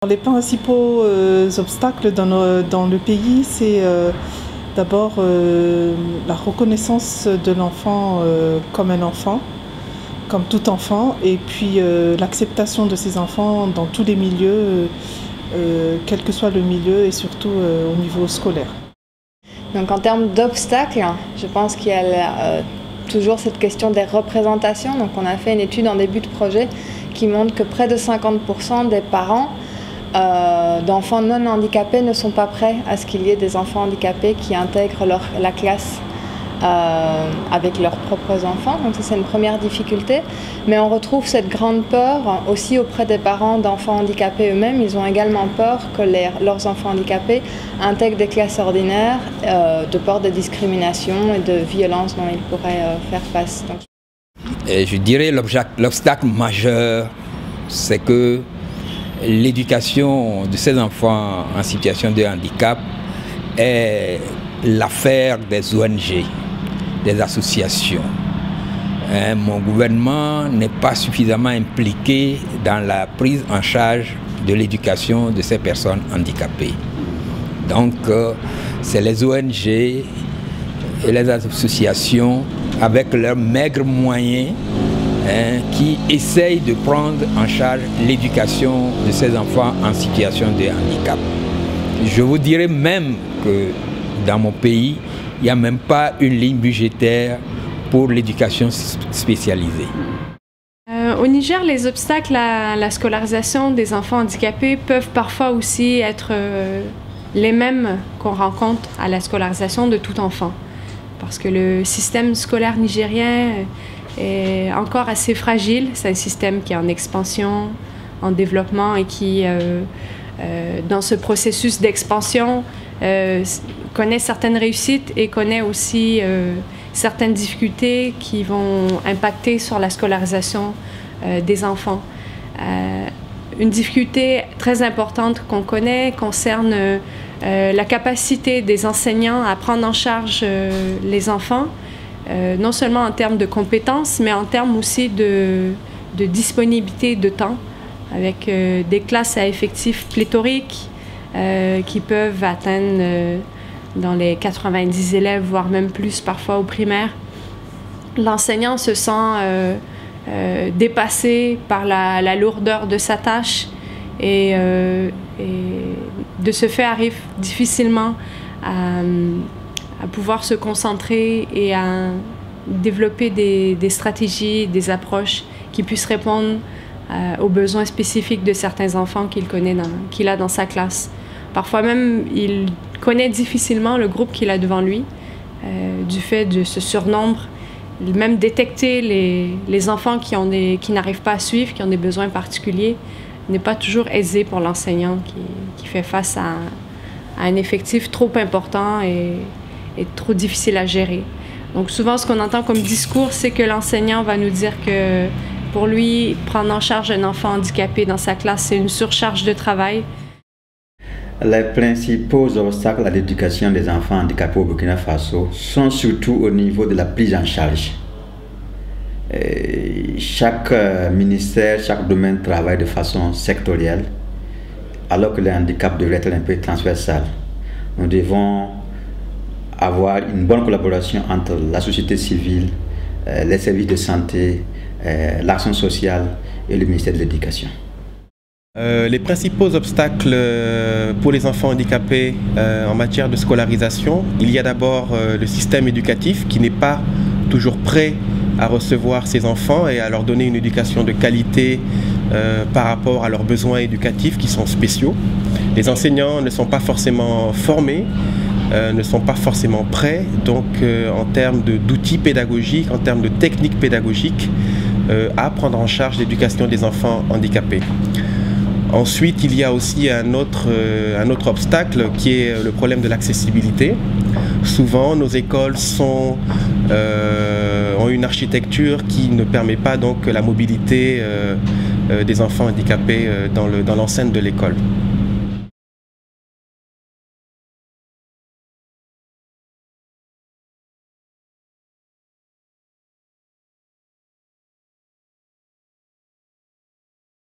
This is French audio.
Les principaux obstacles dans le pays, c'est d'abord la reconnaissance de l'enfant comme un enfant, comme tout enfant, et puis l'acceptation de ces enfants dans tous les milieux, quel que soit le milieu et surtout au niveau scolaire. Donc en termes d'obstacles, je pense qu'il y a toujours cette question des représentations. Donc on a fait une étude en début de projet qui montre que près de 50% des parents d'enfants non handicapés ne sont pas prêts à ce qu'il y ait des enfants handicapés qui intègrent la classe avec leurs propres enfants. Donc ça, c'est une première difficulté. Mais on retrouve cette grande peur aussi auprès des parents d'enfants handicapés eux-mêmes. Ils ont également peur que leurs enfants handicapés intègrent des classes ordinaires de peur de discrimination et de violence dont ils pourraient faire face. Donc... Et je dirais l'obstacle majeur, c'est que l'éducation de ces enfants en situation de handicap est l'affaire des ONG, des associations. Mon gouvernement n'est pas suffisamment impliqué dans la prise en charge de l'éducation de ces personnes handicapées. Donc, c'est les ONG et les associations, avec leurs maigres moyens, qui essayent de prendre en charge l'éducation de ces enfants en situation de handicap. Je vous dirais même que dans mon pays, il n'y a même pas une ligne budgétaire pour l'éducation spécialisée. Au Niger, les obstacles à la scolarisation des enfants handicapés peuvent parfois aussi être les mêmes qu'on rencontre à la scolarisation de tout enfant. Parce que le système scolaire nigérien est encore assez fragile. C'est un système qui est en expansion, en développement et qui, dans ce processus d'expansion, connaît certaines réussites et connaît aussi certaines difficultés qui vont impacter sur la scolarisation des enfants. Une difficulté très importante qu'on connaît concerne la capacité des enseignants à prendre en charge les enfants, non seulement en termes de compétences, mais en termes aussi de disponibilité de temps, avec des classes à effectifs pléthoriques qui peuvent atteindre dans les 90 élèves, voire même plus parfois au primaire. L'enseignant se sent dépassé par la lourdeur de sa tâche et de ce fait arrive difficilement à pouvoir se concentrer et à développer des stratégies, des approches qui puissent répondre aux besoins spécifiques de certains enfants qu'il a dans sa classe. Parfois même, il connaît difficilement le groupe qu'il a devant lui, du fait de ce surnombre. Même détecter les enfants qui n'arrivent pas à suivre, qui ont des besoins particuliers, n'est pas toujours aisé pour l'enseignant qui fait face à un effectif trop important et trop difficile à gérer. Donc souvent, ce qu'on entend comme discours, c'est que l'enseignant va nous dire que pour lui, prendre en charge un enfant handicapé dans sa classe, c'est une surcharge de travail. Les principaux obstacles à l'éducation des enfants handicapés au Burkina Faso sont surtout au niveau de la prise en charge. Chaque ministère, chaque domaine travaille de façon sectorielle, alors que le handicap devrait être un peu transversal. Nous devons avoir une bonne collaboration entre la société civile, les services de santé, l'action sociale et le ministère de l'Éducation. Les principaux obstacles pour les enfants handicapés en matière de scolarisation, il y a d'abord le système éducatif qui n'est pas toujours prêt à recevoir ces enfants et à leur donner une éducation de qualité par rapport à leurs besoins éducatifs qui sont spéciaux. Les enseignants ne sont pas forcément formés, ne sont pas forcément prêts, donc en termes d'outils pédagogiques, en termes de techniques pédagogiques, à prendre en charge l'éducation des enfants handicapés. Ensuite, il y a aussi un autre obstacle qui est le problème de l'accessibilité. Souvent, nos écoles ont une architecture qui ne permet pas donc la mobilité des enfants handicapés dans l'enceinte de l'école.